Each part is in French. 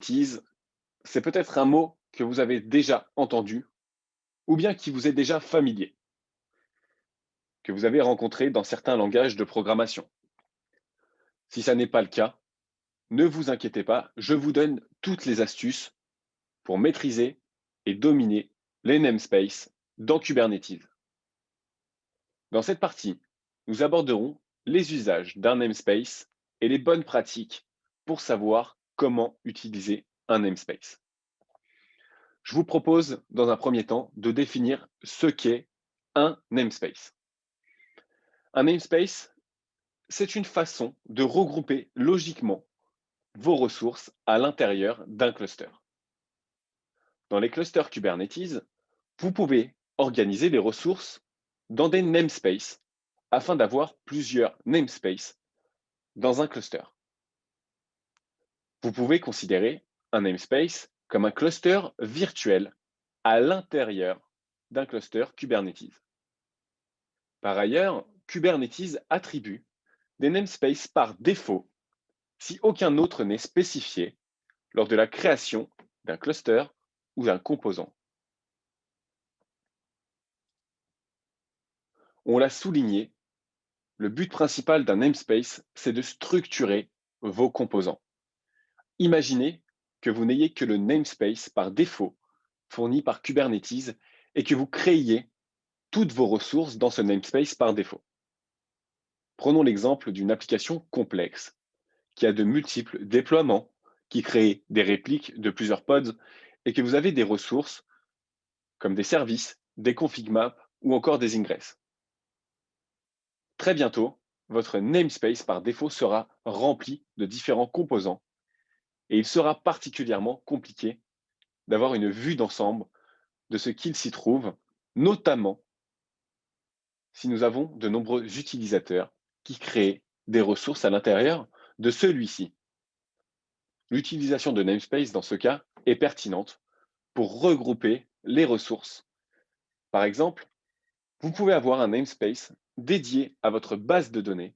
Kubernetes, c'est peut-être un mot que vous avez déjà entendu ou bien qui vous est déjà familier, que vous avez rencontré dans certains langages de programmation. Si ça n'est pas le cas, ne vous inquiétez pas, je vous donne toutes les astuces pour maîtriser et dominer les namespaces dans Kubernetes. Dans cette partie, nous aborderons les usages d'un namespace et les bonnes pratiques pour savoir comment utiliser un namespace. Je vous propose, dans un premier temps, de définir ce qu'est un namespace. Un namespace, c'est une façon de regrouper logiquement vos ressources à l'intérieur d'un cluster. Dans les clusters Kubernetes, vous pouvez organiser les ressources dans des namespaces afin d'avoir plusieurs namespaces dans un cluster. Vous pouvez considérer un namespace comme un cluster virtuel à l'intérieur d'un cluster Kubernetes. Par ailleurs, Kubernetes attribue des namespaces par défaut si aucun autre n'est spécifié lors de la création d'un cluster ou d'un composant. On l'a souligné, le but principal d'un namespace, c'est de structurer vos composants. Imaginez que vous n'ayez que le namespace par défaut fourni par Kubernetes et que vous créiez toutes vos ressources dans ce namespace par défaut. Prenons l'exemple d'une application complexe qui a de multiples déploiements, qui crée des répliques de plusieurs pods et que vous avez des ressources comme des services, des config maps ou encore des ingress. Très bientôt, votre namespace par défaut sera rempli de différents composants et il sera particulièrement compliqué d'avoir une vue d'ensemble de ce qu'il s'y trouve, notamment si nous avons de nombreux utilisateurs qui créent des ressources à l'intérieur de celui-ci. L'utilisation de namespace dans ce cas est pertinente pour regrouper les ressources. Par exemple, vous pouvez avoir un namespace dédié à votre base de données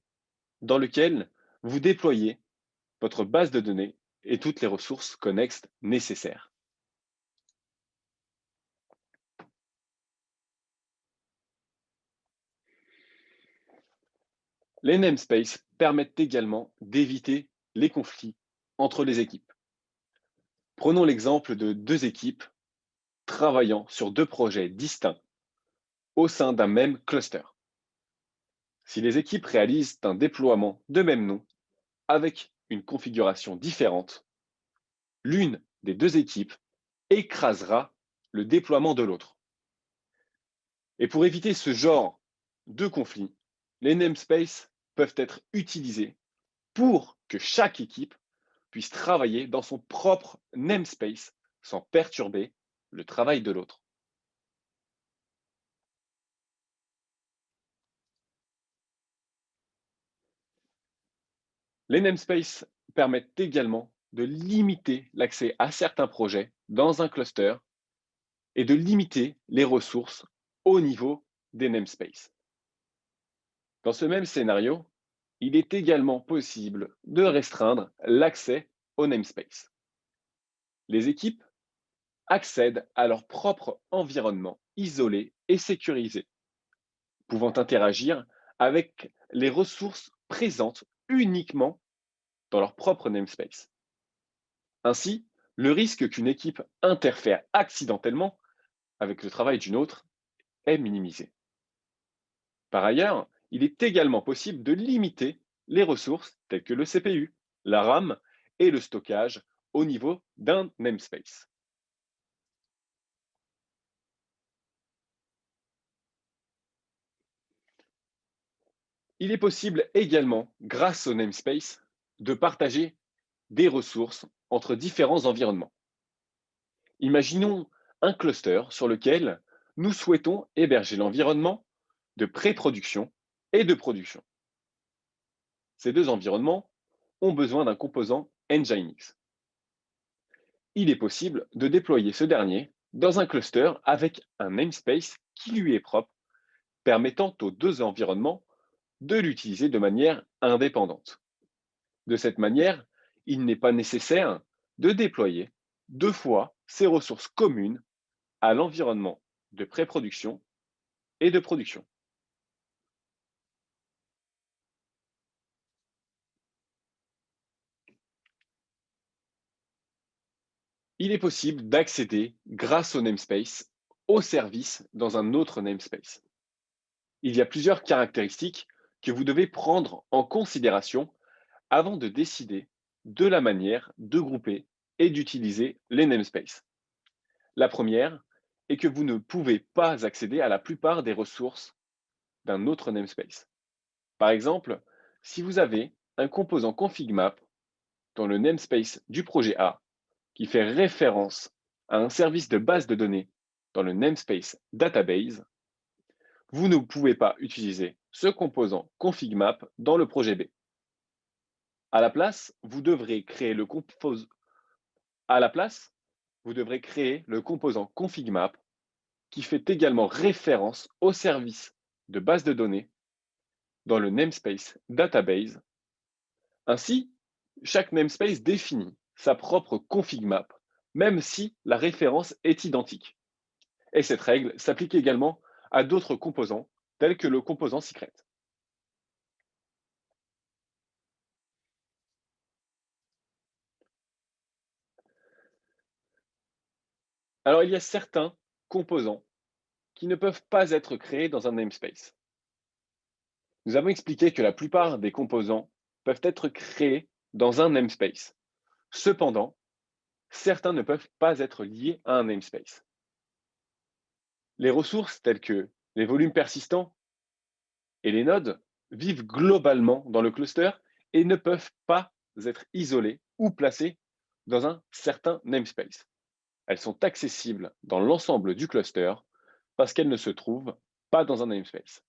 dans lequel vous déployez votre base de données et toutes les ressources connexes nécessaires. Les namespaces permettent également d'éviter les conflits entre les équipes. Prenons l'exemple de deux équipes travaillant sur deux projets distincts au sein d'un même cluster. Si les équipes réalisent un déploiement de même nom avec une configuration différente, l'une des deux équipes écrasera le déploiement de l'autre. Et pour éviter ce genre de conflit, les namespaces peuvent être utilisés pour que chaque équipe puisse travailler dans son propre namespace sans perturber le travail de l'autre. Les namespaces permettent également de limiter l'accès à certains projets dans un cluster et de limiter les ressources au niveau des namespaces. Dans ce même scénario, il est également possible de restreindre l'accès au namespace. Les équipes accèdent à leur propre environnement isolé et sécurisé, pouvant interagir avec les ressources présentes uniquement dans leur propre namespace. Ainsi, le risque qu'une équipe interfère accidentellement avec le travail d'une autre est minimisé. Par ailleurs, il est également possible de limiter les ressources telles que le CPU, la RAM et le stockage au niveau d'un namespace. Il est possible également, grâce au namespace, de partager des ressources entre différents environnements. Imaginons un cluster sur lequel nous souhaitons héberger l'environnement de pré-production et de production. Ces deux environnements ont besoin d'un composant Nginx. Il est possible de déployer ce dernier dans un cluster avec un namespace qui lui est propre, permettant aux deux environnements de l'utiliser de manière indépendante. De cette manière, il n'est pas nécessaire de déployer 2 fois ces ressources communes à l'environnement de pré-production et de production. Il est possible d'accéder, grâce au namespace, au service dans un autre namespace. Il y a plusieurs caractéristiques que vous devez prendre en considération avant de décider de la manière de grouper et d'utiliser les namespaces. La première est que vous ne pouvez pas accéder à la plupart des ressources d'un autre namespace. Par exemple, si vous avez un composant config map dans le namespace du projet A qui fait référence à un service de base de données dans le namespace database, vous ne pouvez pas utiliser ce composant config map dans le projet B. À la place, vous devrez créer le composant config map qui fait également référence au service de base de données dans le namespace database. Ainsi, chaque namespace définit sa propre config map, même si la référence est identique. Et cette règle s'applique également à d'autres composants, tels que le composant secret. Alors, il y a certains composants qui ne peuvent pas être créés dans un namespace. Nous avons expliqué que la plupart des composants peuvent être créés dans un namespace. Cependant, certains ne peuvent pas être liés à un namespace. Les ressources telles que les volumes persistants et les nodes vivent globalement dans le cluster et ne peuvent pas être isolées ou placées dans un certain namespace. Elles sont accessibles dans l'ensemble du cluster parce qu'elles ne se trouvent pas dans un namespace.